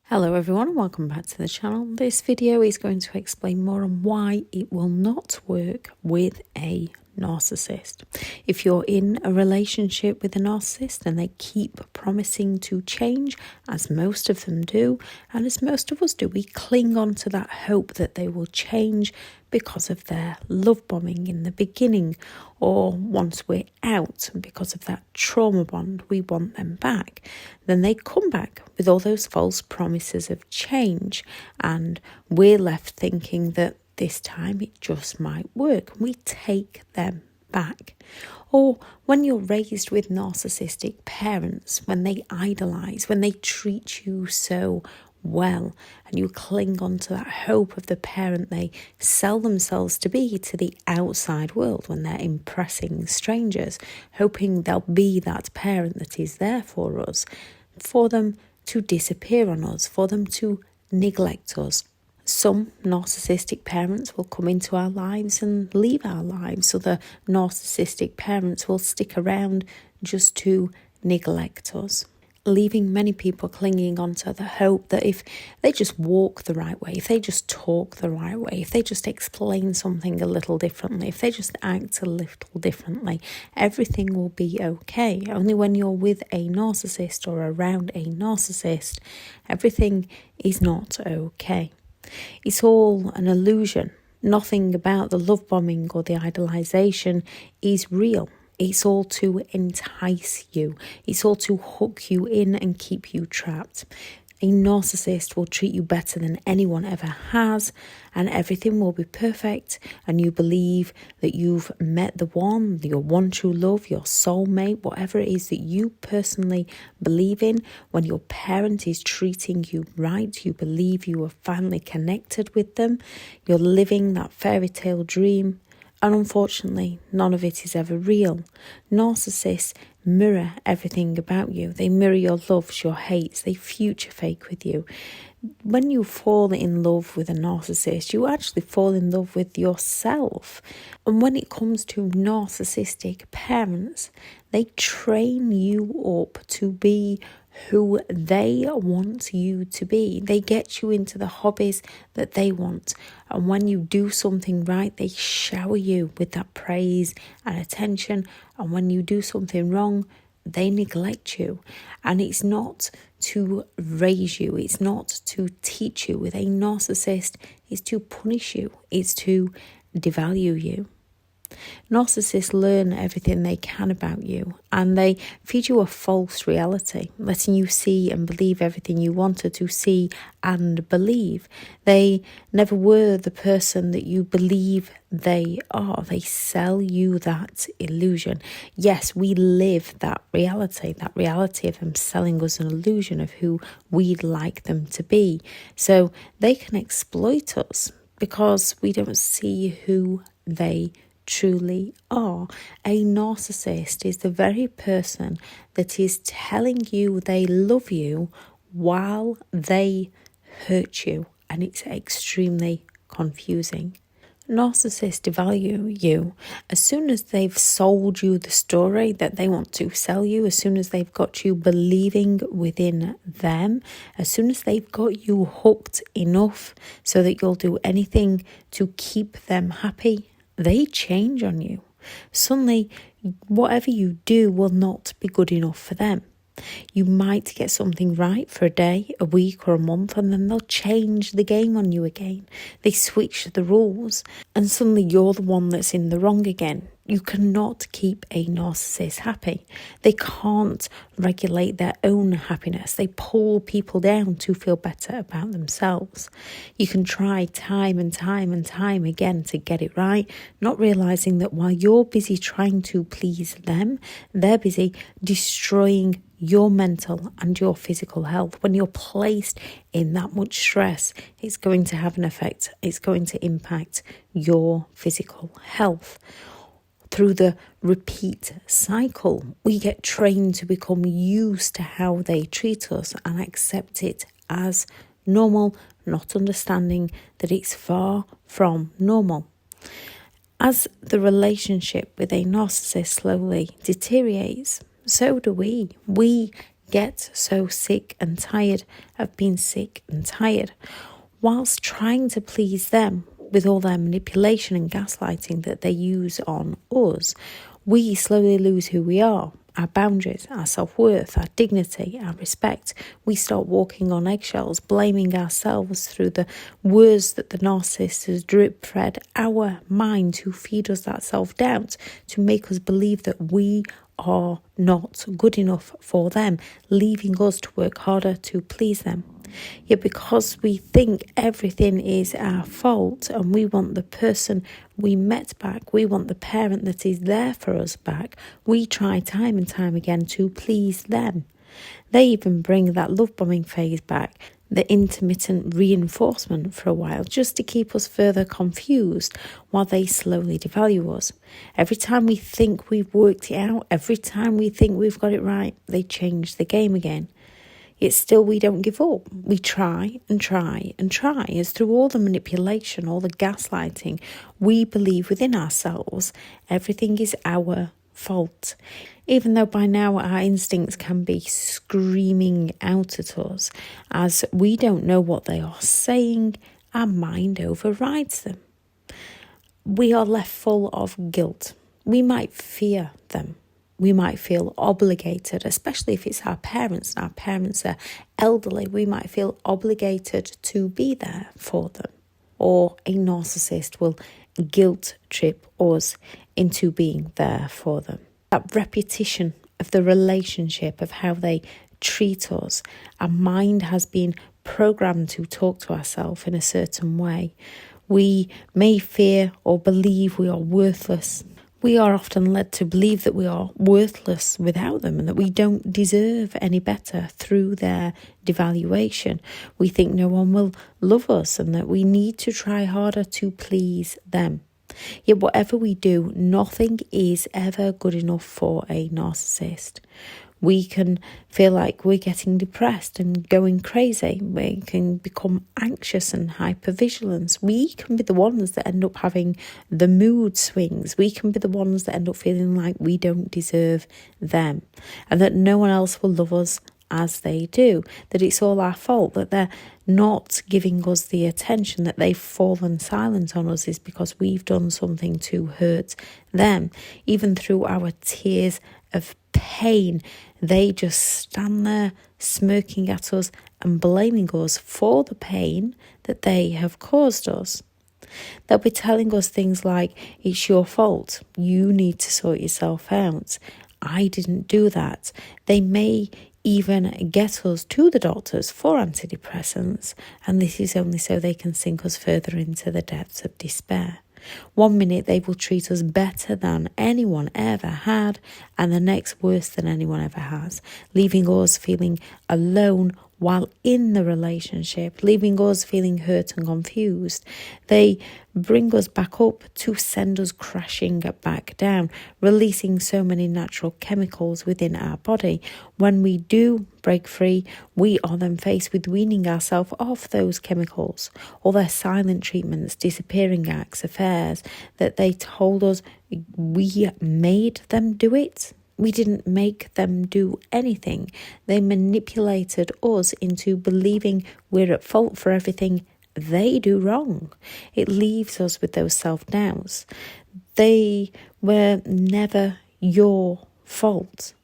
Hello everyone and welcome back to the channel. This video is going to explain more on why it will not work with a narcissist. If you're in a relationship with a narcissist and they keep promising to change, as most of them do, and as most of us do, we cling on to that hope that they will change because of their love bombing in the beginning, or once we're out because of that trauma bond, we want them back. Then they come back with all those false promises of change, and we're left thinking that this time it just might work. We take them back. Or when you're raised with narcissistic parents, when they idolize, when they treat you so well, and you cling on to that hope of the parent they sell themselves to be to the outside world when they're impressing strangers, hoping they'll be that parent that is there for us, for them to disappear on us, for them to neglect us. Some narcissistic parents will come into our lives and leave our lives. Other narcissistic parents will stick around just to neglect us, leaving many people clinging onto the hope that if they just walk the right way, if they just talk the right way, if they just explain something a little differently, if they just act a little differently, everything will be okay. Only when you're with a narcissist or around a narcissist, everything is not okay. It's all an illusion. Nothing about the love bombing or the idolization is real. It's all to entice you. It's all to hook you in and keep you trapped. A narcissist will treat you better than anyone ever has, and everything will be perfect, and you believe that you've met the one, your one true love, your soulmate, whatever it is that you personally believe in. When your parent is treating you right, you believe you are finally connected with them. You're living that fairy tale dream. And unfortunately, none of it is ever real. Narcissists mirror everything about you. They mirror your loves, your hates. They future fake with you. When you fall in love with a narcissist, you actually fall in love with yourself. And when it comes to narcissistic parents, they train you up to be who they want you to be. They get you into the hobbies that they want. And when you do something right, they shower you with that praise and attention. And when you do something wrong, they neglect you. And it's not to raise you. It's not to teach you. With a narcissist, it's to punish you. It's to devalue you. Narcissists learn everything they can about you, and they feed you a false reality, letting you see and believe everything you wanted to see and believe. They never were the person that you believe they are. They sell you that illusion. Yes, we live that reality of them selling us an illusion of who we'd like them to be. So they can exploit us because we don't see who they truly are. A narcissist is the very person that is telling you they love you while they hurt you, and it's extremely confusing. Narcissists devalue you as soon as they've sold you the story that they want to sell you, as soon as they've got you believing within them, as soon as they've got you hooked enough so that you'll do anything to keep them happy. They change on you. Suddenly, whatever you do will not be good enough for them. You might get something right for a day, a week or a month, and then they'll change the game on you again. They switch the rules, and suddenly you're the one that's in the wrong again. You cannot keep a narcissist happy. They can't regulate their own happiness. They pull people down to feel better about themselves. You can try time and time again to get it right, not realizing that while you're busy trying to please them, they're busy destroying your mental and your physical health. When you're placed in that much stress, it's going to have an effect. It's going to impact your physical health. Through the repeat cycle, we get trained to become used to how they treat us and accept it as normal, not understanding that it's far from normal. As the relationship with a narcissist slowly deteriorates, so do we. We get so sick and tired of being sick and tired. Whilst trying to please them with all their manipulation and gaslighting that they use on us, we slowly lose who we are, our boundaries, our self-worth, our dignity, our respect. We start walking on eggshells, blaming ourselves through the words that the narcissist has drip-fed our mind to feed us that self-doubt, to make us believe that we are not good enough for them, leaving us to work harder to please them. Yet because we think everything is our fault and we want the person we met back, we want the parent that is there for us back, we try time and time again to please them. They even bring that love bombing phase back, the intermittent reinforcement for a while, just to keep us further confused while they slowly devalue us. Every time we think we've worked it out, every time we think we've got it right, they change the game again. Yet still we don't give up. We try and try and try, as through all the manipulation, all the gaslighting, we believe within ourselves everything is our fault. Even though by now our instincts can be screaming out at us, as we don't know what they are saying, our mind overrides them. We are left full of guilt. We might fear them. We might feel obligated, especially if it's our parents and our parents are elderly. We might feel obligated to be there for them. Or a narcissist will guilt trip us into being there for them. That repetition of the relationship, of how they treat us, our mind has been programmed to talk to ourselves in a certain way. We may fear or believe we are worthless. We are often led to believe that we are worthless without them and that we don't deserve any better through their devaluation. We think no one will love us and that we need to try harder to please them. Yet whatever we do, nothing is ever good enough for a narcissist. We can feel like we're getting depressed and going crazy. We can become anxious and hypervigilant. We can be the ones that end up having the mood swings. We can be the ones that end up feeling like we don't deserve them and that no one else will love us as they do, that it's all our fault, that they're not giving us the attention, that they've fallen silent on us is because we've done something to hurt them. Even through our tears of pain, they just stand there smirking at us and blaming us for the pain that they have caused us. They'll be telling us things like, it's your fault, you need to sort yourself out, I didn't do that. They may even get us to the doctors for antidepressants, and this is only so they can sink us further into the depths of despair. One minute they will treat us better than anyone ever had, and the next worse than anyone ever has, leaving us feeling alone while in the relationship, leaving us feeling hurt and confused. They bring us back up to send us crashing back down, releasing so many natural chemicals within our body. When we do break free, we are then faced with weaning ourselves off those chemicals, all their silent treatments, disappearing acts, affairs, that they told us we made them do it. We didn't make them do anything. They manipulated us into believing we're at fault for everything they do wrong. It leaves us with those self-doubts. They were never your fault.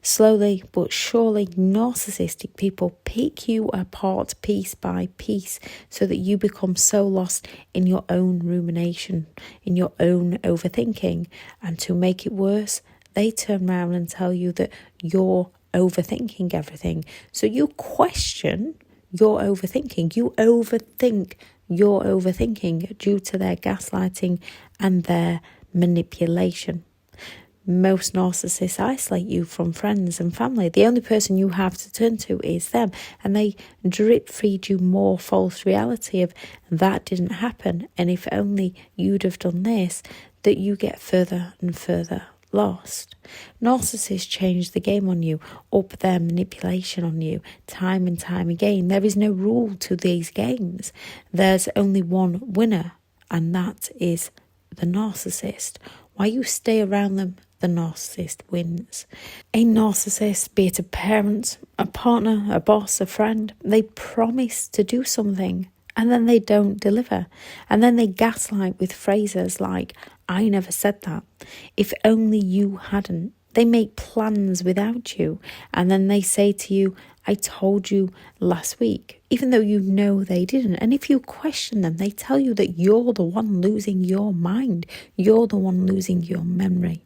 Slowly but surely, narcissistic people pick you apart piece by piece so that you become so lost in your own rumination, in your own overthinking. And to make it worse, they turn around and tell you that you're overthinking everything. So you question your overthinking. You overthink your overthinking due to their gaslighting and their manipulation. Most narcissists isolate you from friends and family. The only person you have to turn to is them, and they drip feed you more false reality of that didn't happen, and if only you'd have done this, that you get further and further lost. Narcissists change the game on you, up their manipulation on you time and time again. There is no rule to these games. There's only one winner, and that is the narcissist. Why you stay around them the narcissist wins. A narcissist, be it a parent, a partner, a boss, a friend, they promise to do something and then they don't deliver. And then they gaslight with phrases like, I never said that. If only you hadn't. They make plans without you. And then they say to you, I told you last week, even though you know they didn't. And if you question them, they tell you that you're the one losing your mind. You're the one losing your memory.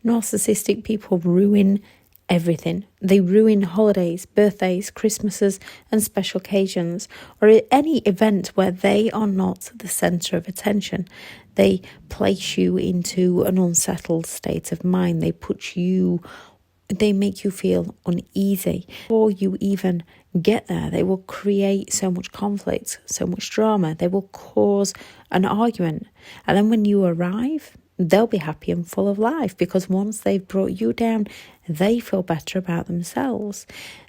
Narcissistic people ruin everything. They ruin holidays, birthdays, Christmases and special occasions, or any event where they are not the centre of attention. They place you into an unsettled state of mind. They make you feel uneasy. Before you even get there, they will create so much conflict, so much drama. They will cause an argument. And then when you arrive, they'll be happy and full of life because once they've brought you down, they feel better about themselves.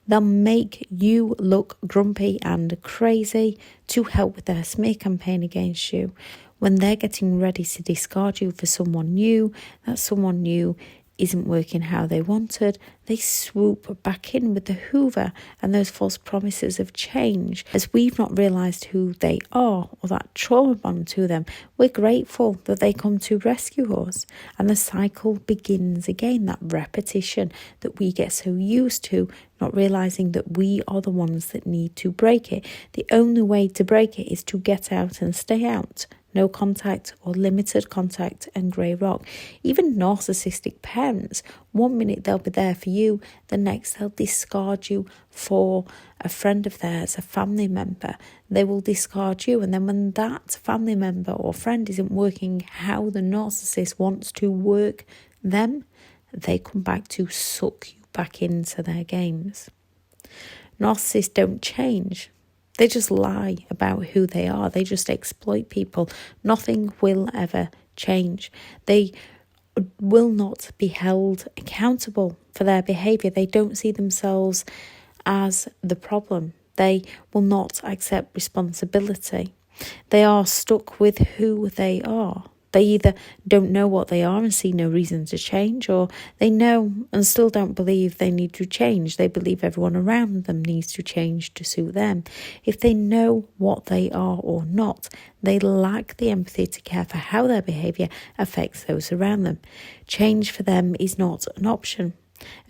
They'll make you look grumpy and crazy to help with their smear campaign against you. When they're getting ready to discard you for someone new, that someone new isn't working how they wanted, they swoop back in with the hoover and those false promises of change. As we've not realised who they are or that trauma bond to them, we're grateful that they come to rescue us. And the cycle begins again, that repetition that we get so used to, not realising that we are the ones that need to break it. The only way to break it is to get out and stay out. No contact or limited contact and grey rock. Even narcissistic parents, one minute they'll be there for you, the next they'll discard you for a friend of theirs, a family member. They will discard you, and then when that family member or friend isn't working how the narcissist wants to work them, they come back to suck you back into their games. Narcissists don't change. They just lie about who they are. They just exploit people. Nothing will ever change. They will not be held accountable for their behaviour. They don't see themselves as the problem. They will not accept responsibility. They are stuck with who they are. They either don't know what they are and see no reason to change, or they know and still don't believe they need to change. They believe everyone around them needs to change to suit them. If they know what they are or not, they lack the empathy to care for how their behaviour affects those around them. Change for them is not an option,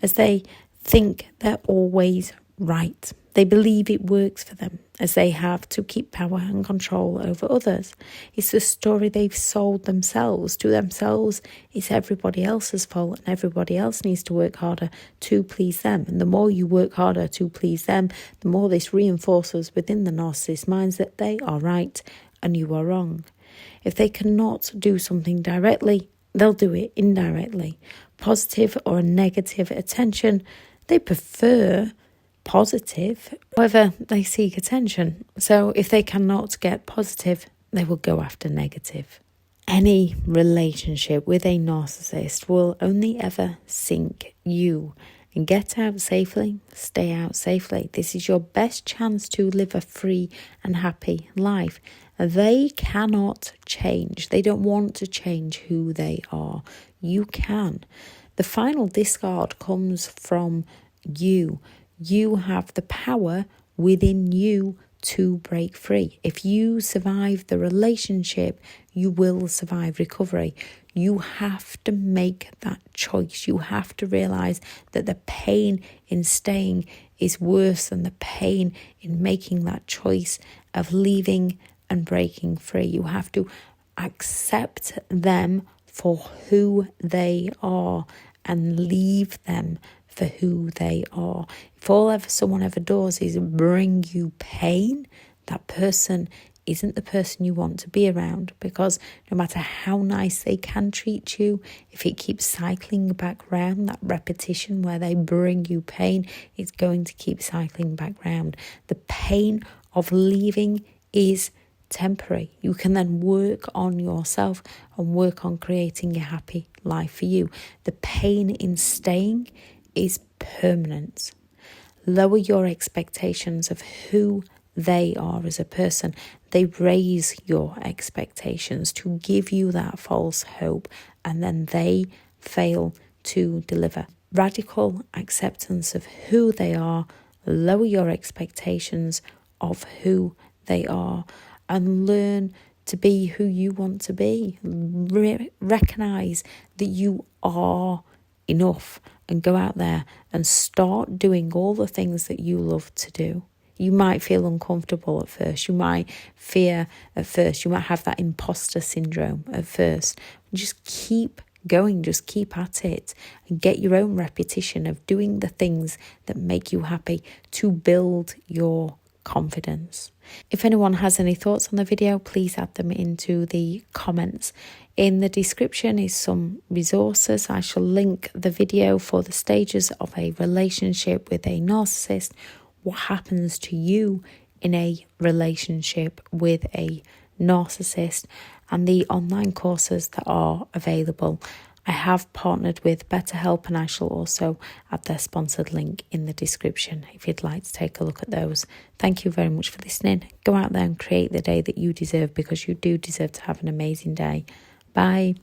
as they think they're always right. They believe it works for them, as they have to keep power and control over others. It's the story they've sold themselves. To themselves, it's everybody else's fault and everybody else needs to work harder to please them. And the more you work harder to please them, the more this reinforces within the narcissist's minds that they are right and you are wrong. If they cannot do something directly, they'll do it indirectly. Positive or negative attention, they prefer positive, however they seek attention. So if they cannot get positive, they will go after negative. Any relationship with a narcissist will only ever sink you. And get out safely, stay out safely. This is your best chance to live a free and happy life. They cannot change. They don't want to change who they are. You can. The final discard comes from you. You have the power within you to break free. If you survive the relationship, you will survive recovery. You have to make that choice. You have to realise that the pain in staying is worse than the pain in making that choice of leaving and breaking free. You have to accept them for who they are and leave them for who they are. If all someone ever does is bring you pain, that person isn't the person you want to be around, because no matter how nice they can treat you, if it keeps cycling back round, that repetition where they bring you pain, it's going to keep cycling back round. The pain of leaving is temporary. You can then work on yourself and work on creating a happy life for you. The pain in staying is permanent. Lower your expectations of who they are as a person. They raise your expectations to give you that false hope, and then they fail to deliver. Radical acceptance of who they are, lower your expectations of who they are, and learn to be who you want to be. Recognize that you are enough and go out there and start doing all the things that you love to do. You might feel uncomfortable at first. You might fear at first. You might have that imposter syndrome at first. Just keep going. Just keep at it and get your own repetition of doing the things that make you happy to build your confidence. If anyone has any thoughts on the video, please add them into the comments. In the description is some resources. I shall link the video for the stages of a relationship with a narcissist, what happens to you in a relationship with a narcissist, and the online courses that are available. I have partnered with BetterHelp, and I shall also add their sponsored link in the description if you'd like to take a look at those. Thank you very much for listening. Go out there and create the day that you deserve, because you do deserve to have an amazing day. Bye.